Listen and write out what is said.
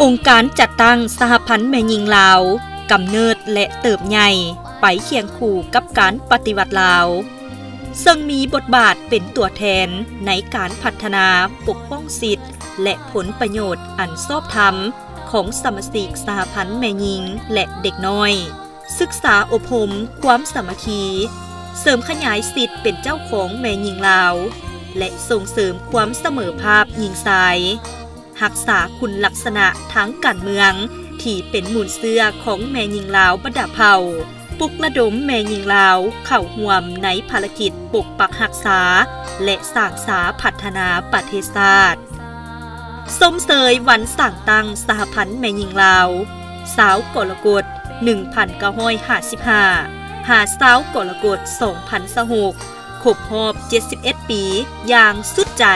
องค์การจัดตั้งสหพันธ์แม่หญิงลาวกำเนิดและเติบใหญ่ไปเคียงคู่กับการปฏิวัติลาวซึ่งมีบทบาทเป็นตัวแทนในการพัฒนาปกป้องสิทธิและผลประโยชน์อันชอบธรรมของสมาชิกสหพันธ์แม่หญิงและเด็กน้อยศึกษาอบรมความสามัคคีเสริมขยายสิทธิเป็นเจ้าของแม่หญิงลาวและส่งเสริมความเสมอภาคหญิงชายรักษาคุณลักษณะทางการเมืองที่เป็นมูลเสื้อของแม่หญิงลาวบรรดาเผ่าปลุกระดมแม่หญิงลาวเข้าร่วมในภารกิจปกปักรักษาและสร้างสาพัฒนาประเทศชาติสมเสยวันสั่งตั้งสหพันธ์แม่หญิงลาวสาวกรกฎ1955หาสาวกรกฎ2026ครบรอบ71 ปีอย่างสุดใจ